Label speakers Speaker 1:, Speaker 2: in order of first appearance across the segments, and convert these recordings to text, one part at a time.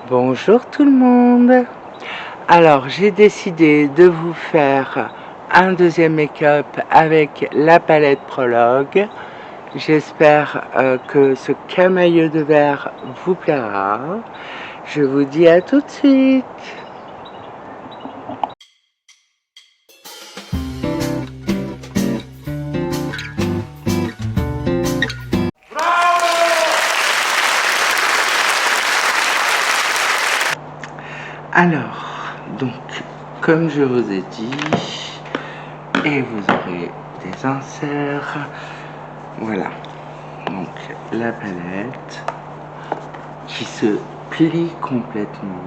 Speaker 1: Bonjour tout le monde. Alors j'ai décidé de vous faire un deuxième make-up avec la palette Prologue. J'espère que ce camailleux de verre vous plaira. Je vous dis à tout de suite. Alors, donc, comme je vous ai dit, et vous aurez des inserts, voilà, donc la palette qui se plie complètement.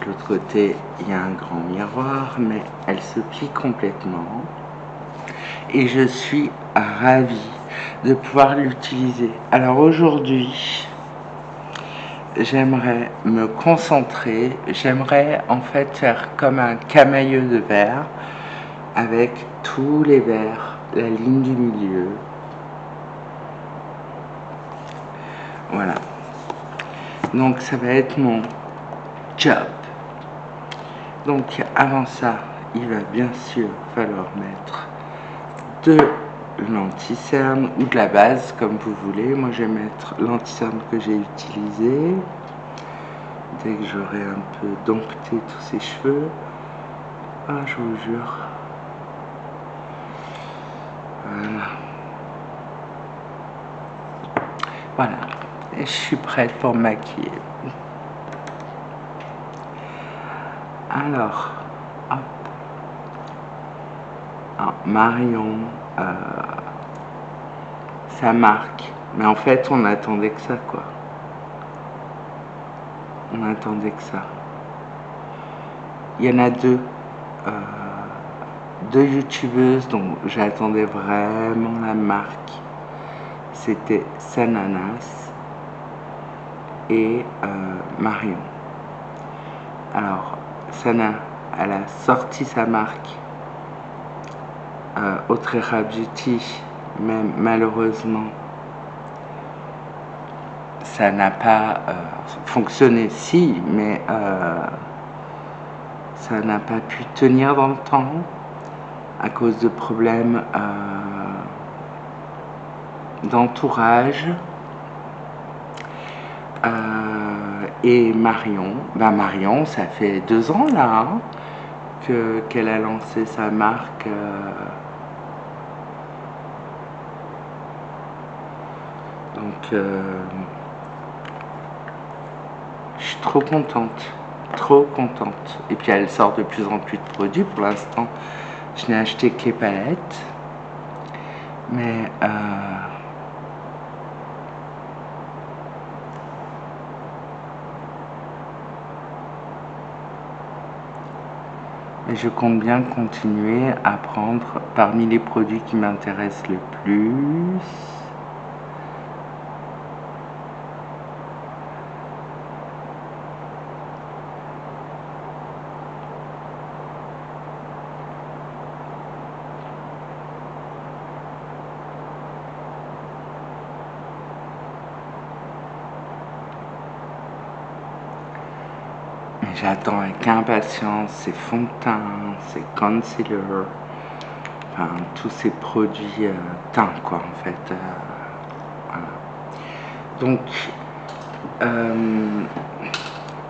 Speaker 1: De l'autre côté, il y a un grand miroir, mais elle se plie complètement. Et je suis ravie de pouvoir l'utiliser. Alors aujourd'hui, j'aimerais me concentrer, j'aimerais en fait faire comme un camailleux de verre avec tous les verres, la ligne du milieu. Voilà. Donc ça va être mon job. Donc avant ça, il va bien sûr falloir mettre de l'anti-cerne ou de la base comme vous voulez. Moi je vais mettre l'anti-cerne que j'ai utilisé. Dès que j'aurai un peu dompté tous ces cheveux, ah, je vous jure. Voilà. Voilà. Et je suis prête pour me maquiller. Alors, hop. Ah, Marion, ça marque. Mais en fait, on attendait que ça, quoi. On attendait que ça. Il y en a deux. Deux youtubeuses dont j'attendais vraiment la marque. C'était Sananas et Marion. Alors, Sana, elle a sorti sa marque Autrera Beauty, mais malheureusement, ça n'a pas fonctionné, si, mais ça n'a pas pu tenir dans le temps à cause de problèmes d'entourage. Et Marion, Marion, ça fait 2 ans là hein, qu'elle a lancé sa marque. Donc, je suis trop contente, trop contente. Et puis elle sort de plus en plus de produits. Pour l'instant, je n'ai acheté que les palettes, mais je compte bien continuer à prendre parmi les produits qui m'intéressent le plus. Mais j'attends avec impatience ces fonds de teint, ces concealers, enfin tous ces produits teint quoi en fait. Voilà. Donc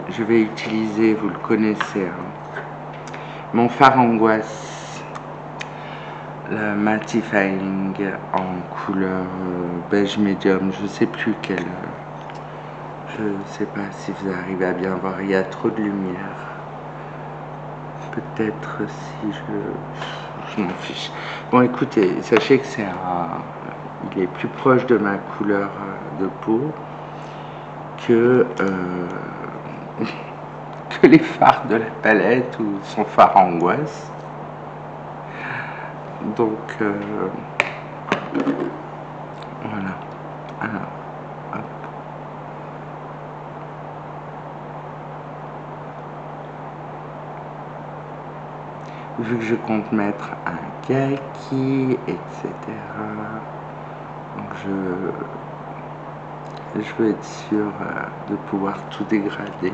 Speaker 1: je vais utiliser, vous le connaissez, hein, mon fard angoisse, le mattifying en couleur beige médium, je sais plus quelle. Je ne sais pas si vous arrivez à bien voir, il y a trop de lumière. Peut-être si je m'en fiche. Bon écoutez, sachez que c'est il est plus proche de ma couleur de peau que, que les fards de la palette ou son fard angoisse. Donc voilà. Alors, hop. Vu que je compte mettre un kaki, etc. Donc Je veux être sûr de pouvoir tout dégrader.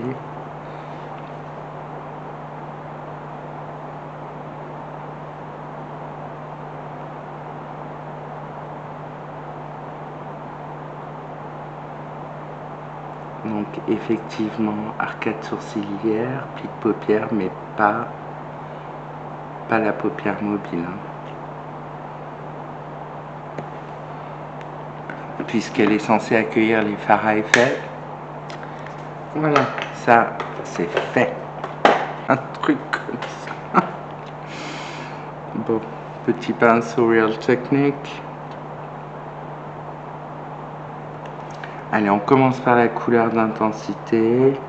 Speaker 1: Donc effectivement, arcade sourcilière, pli de paupière, mais pas la paupière mobile. Hein. Puisqu'elle est censée accueillir les fards à effet. Voilà, ça c'est fait. Un truc comme ça. Bon, petit pinceau Real Technique. Allez, on commence par la couleur d'intensité.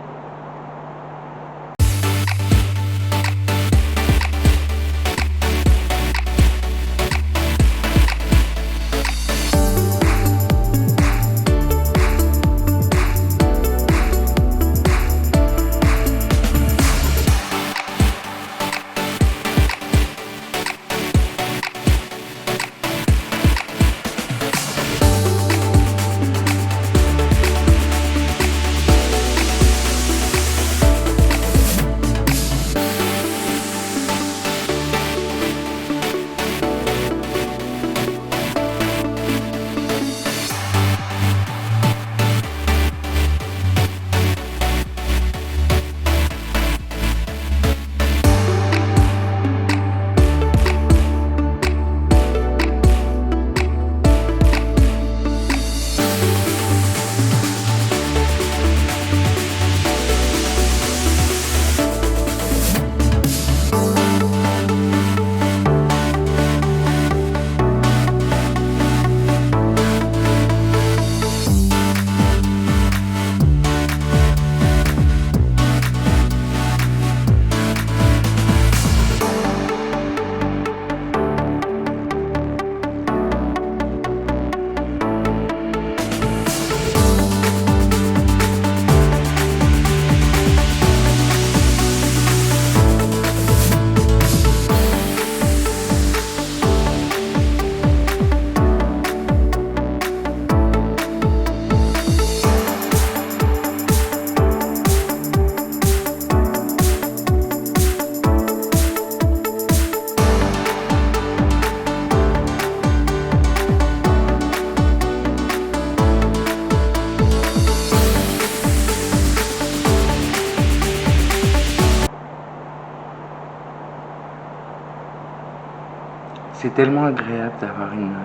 Speaker 1: C'est tellement agréable d'avoir une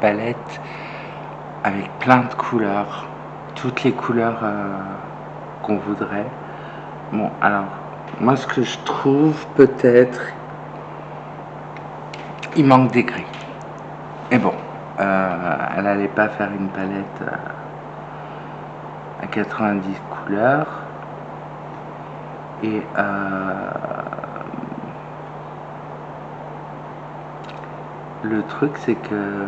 Speaker 1: palette avec plein de couleurs, toutes les couleurs qu'on voudrait. Bon, alors, moi ce que je trouve peut-être, il manque des gris. Mais bon, elle n'allait pas faire une palette à 90 couleurs. Et le truc c'est que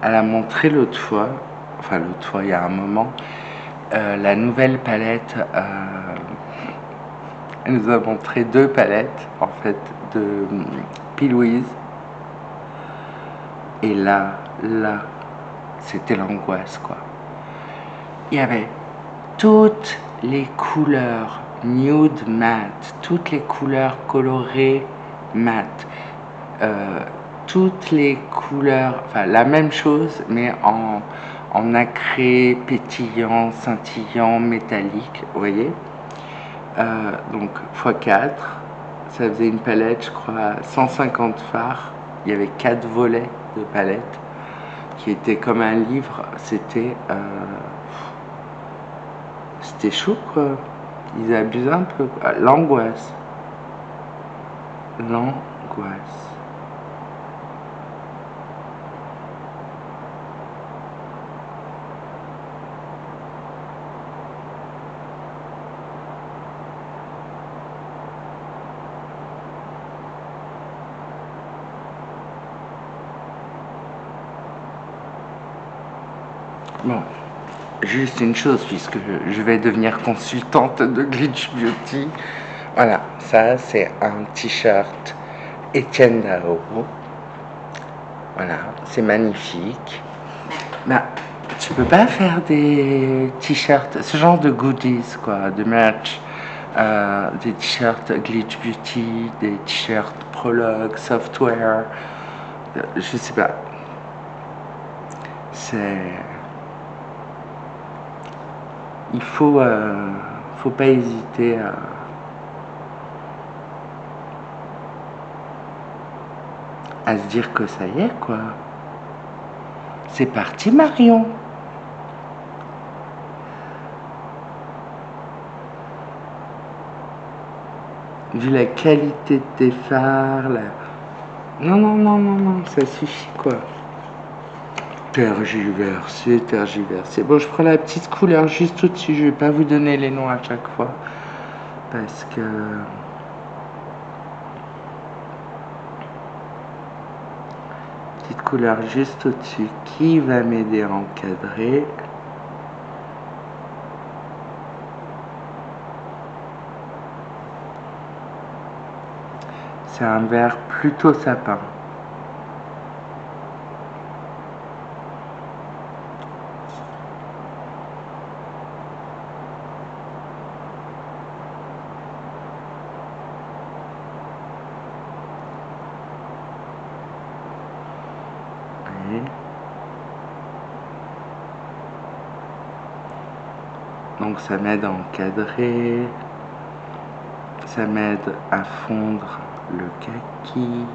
Speaker 1: elle a montré l'autre fois, il y a un moment, la nouvelle palette. Elle nous a montré 2 palettes en fait de P. Louise. Et là, c'était l'angoisse quoi. Il y avait toutes les couleurs nude mat, toutes les couleurs colorées mat, toutes les couleurs, enfin la même chose mais en nacré, pétillant, scintillant, métallique, vous voyez. Donc x4, ça faisait une palette, je crois, 150 fards. Il y avait 4 volets de palette qui étaient comme un livre. C'était chaud quoi. Ils abusaient un peu. L'angoisse. Bon, juste une chose, puisque je vais devenir consultante de Glitch Beauty. Voilà, ça c'est un t-shirt Etienne Dao. Voilà, c'est magnifique. Bah, tu peux pas faire des t-shirts, ce genre de goodies, quoi, de merch, des t-shirts Glitch Beauty, des t-shirts Prologue, Software, je sais pas. Il faut pas hésiter à se dire que ça y est, quoi. C'est parti, Marion. Vu la qualité de tes fards, Non, non, non, non, non, ça suffit, quoi. Tergiversé, tergiversé. Bon, je prends la petite couleur juste au-dessus. Je vais pas vous donner les noms à chaque fois. Parce que... Petite couleur juste au-dessus qui va m'aider à encadrer. C'est un vert plutôt sapin. Donc ça m'aide à encadrer, ça m'aide à fondre le kaki.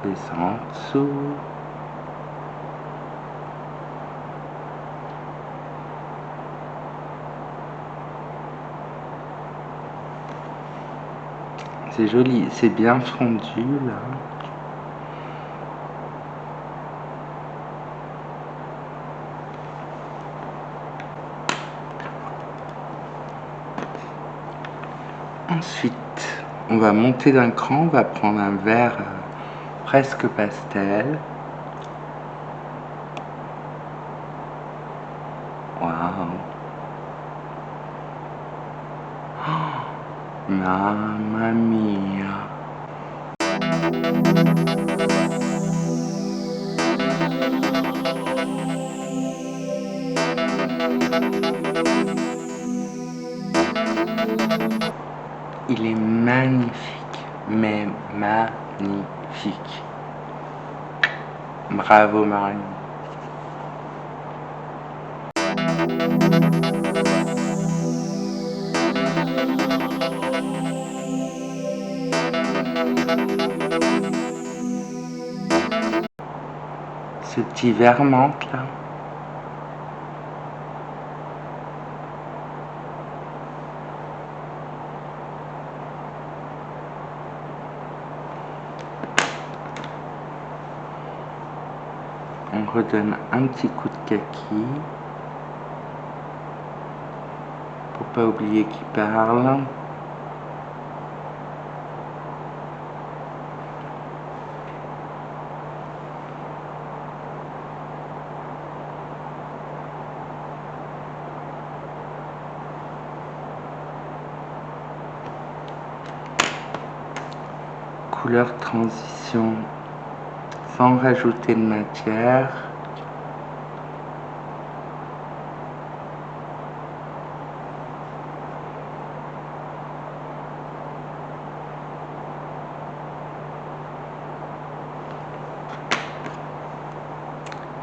Speaker 1: Descends en dessous. C'est joli, c'est bien fondu là. Ensuite, on va monter d'un cran, on va prendre un vert presque pastel. Waouh! Oh, mamma mia! Il est magnifique, mais magnifique. Bravo Marion. Ce petit vert menthe là. On redonne un petit coup de kaki. Pour pas oublier qui parle. Couleur transition sans rajouter de matière.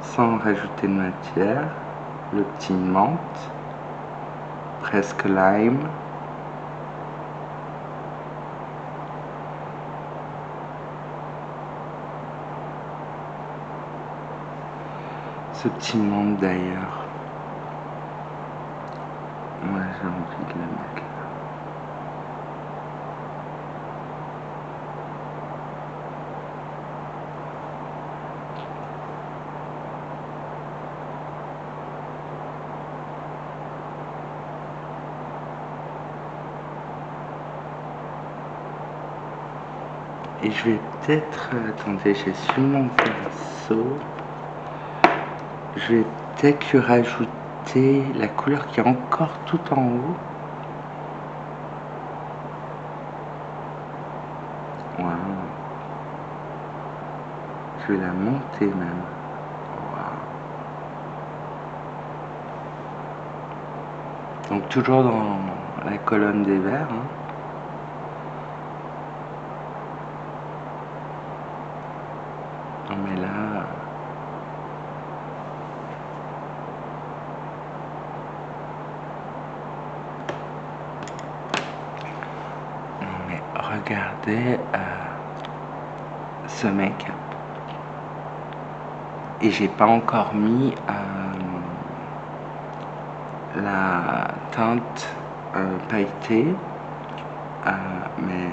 Speaker 1: Sans rajouter de matière, le petit menthe, presque lime. ce petit monde d'ailleurs. Moi j'ai envie de le mettre là. Et je vais peut-être, attendez, j'ai su mon pinceau, je vais peut-être lui rajouter la couleur qui est encore tout en haut. Wow. Je vais la monter même. Wow. Donc toujours dans la colonne des verts. Hein. Non mais là... Non mais regardez ce make-up. Et j'ai pas encore mis la teinte pailletée, mais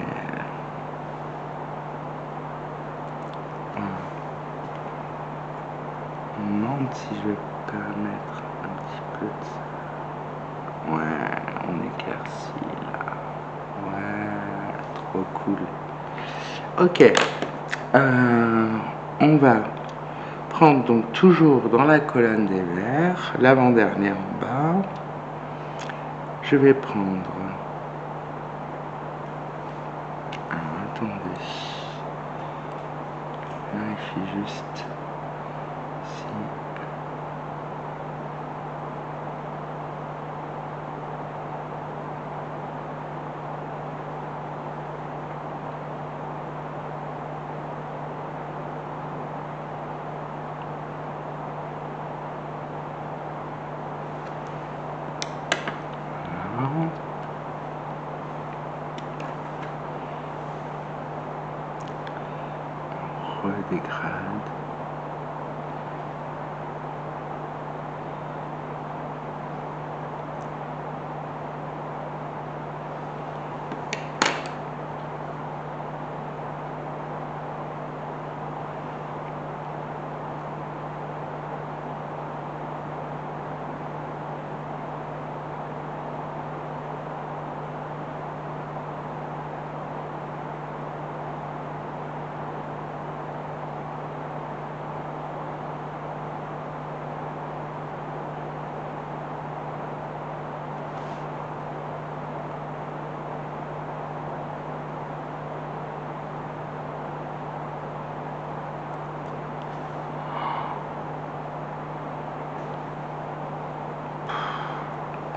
Speaker 1: je me demande si je vais pas mettre un petit peu de ça. Ouais, on éclaircit là. Ouais, trop cool. Ok, on va prendre donc toujours dans la colonne des verts, l'avant-dernière en bas. Je vais prendre... Alors, attendez. Je vérifie juste si... Voilà. On redégrade.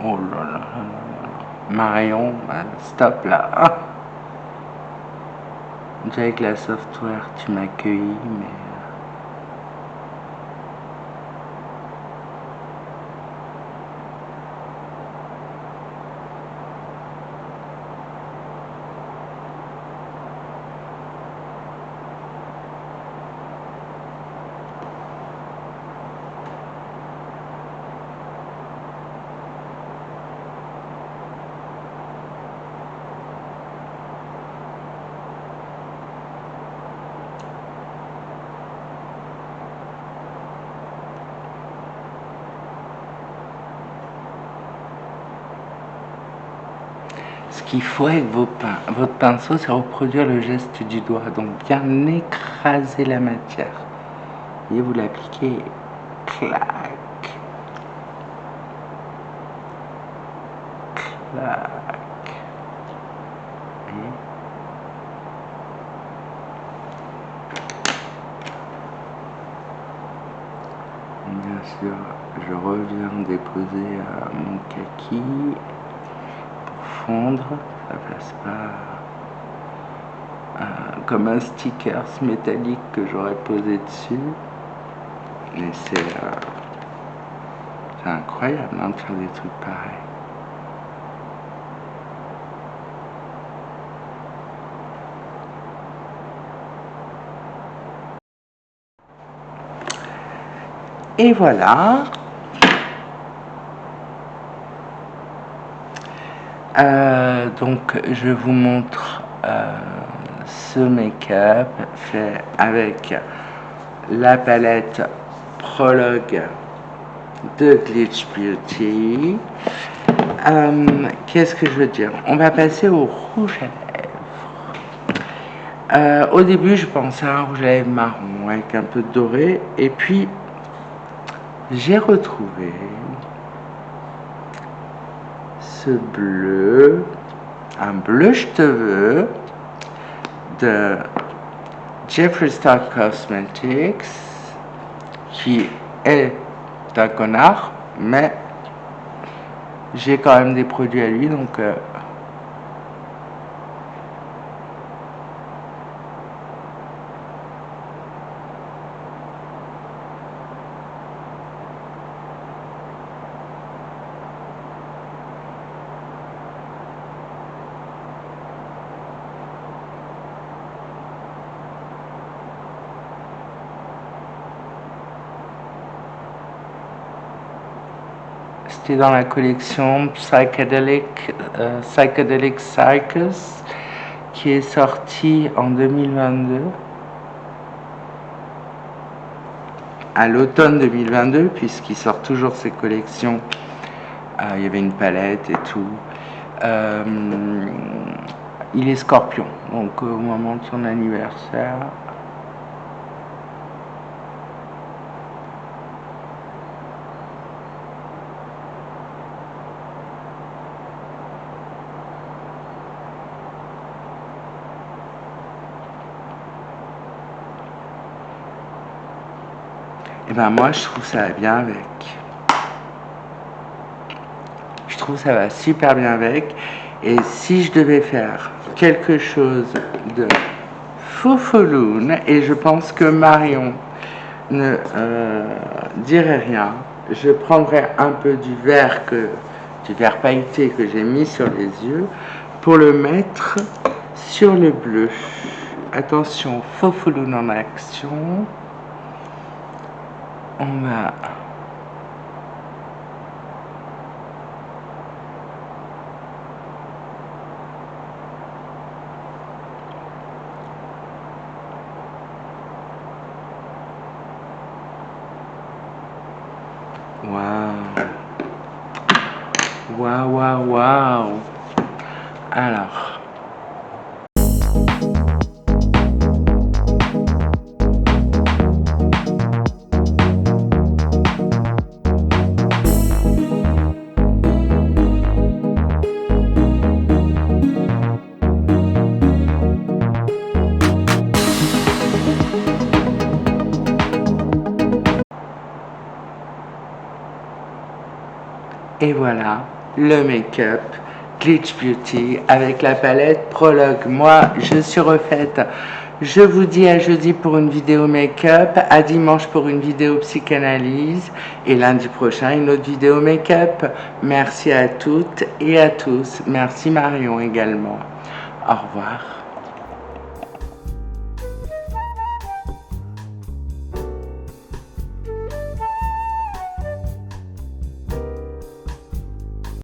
Speaker 1: Oh là là là là. Marion, stop là. Déjà avec la software, tu m'accueillis, mais... Ce qu'il faut avec votre pinceau, c'est reproduire le geste du doigt. Donc bien écraser la matière. Et vous l'appliquez. Clac. Clac. Bien sûr, je reviens déposer mon kaki pour fondre. Ça passe pas comme un sticker métallique que j'aurais posé dessus. Mais c'est incroyable hein, de faire des trucs pareils. Et voilà. Donc je vous montre ce make-up fait avec la palette Prologue de Glitch Beauty. Qu'est-ce que je veux dire? On va passer au rouge à lèvres. Au début, je pensais à un rouge à lèvres marron avec un peu de doré, et puis j'ai retrouvé ce bleu, un bleu cheveux de Jeffree Star Cosmetics, qui est un connard, mais j'ai quand même des produits à lui, donc c'était dans la collection Psychedelic Circus, qui est sortie en 2022, à l'automne 2022, puisqu'il sort toujours ses collections. Il y avait une palette et tout. Il est Scorpion, donc au moment de son anniversaire. Et ben moi je trouve ça va bien avec. Je trouve ça va super bien avec. Et si je devais faire quelque chose de foufouloune, et je pense que Marion ne dirait rien, je prendrais un peu du vert pailleté que j'ai mis sur les yeux pour le mettre sur le bleu. Attention, foufouloune en action. On va waouh, waouh, waouh, waouh. Alors, et voilà le make-up Glitch Beauty avec la palette Prologue. Moi, je suis refaite. Je vous dis à jeudi pour une vidéo make-up, à dimanche pour une vidéo psychanalyse et lundi prochain une autre vidéo make-up. Merci à toutes et à tous. Merci Marion également. Au revoir.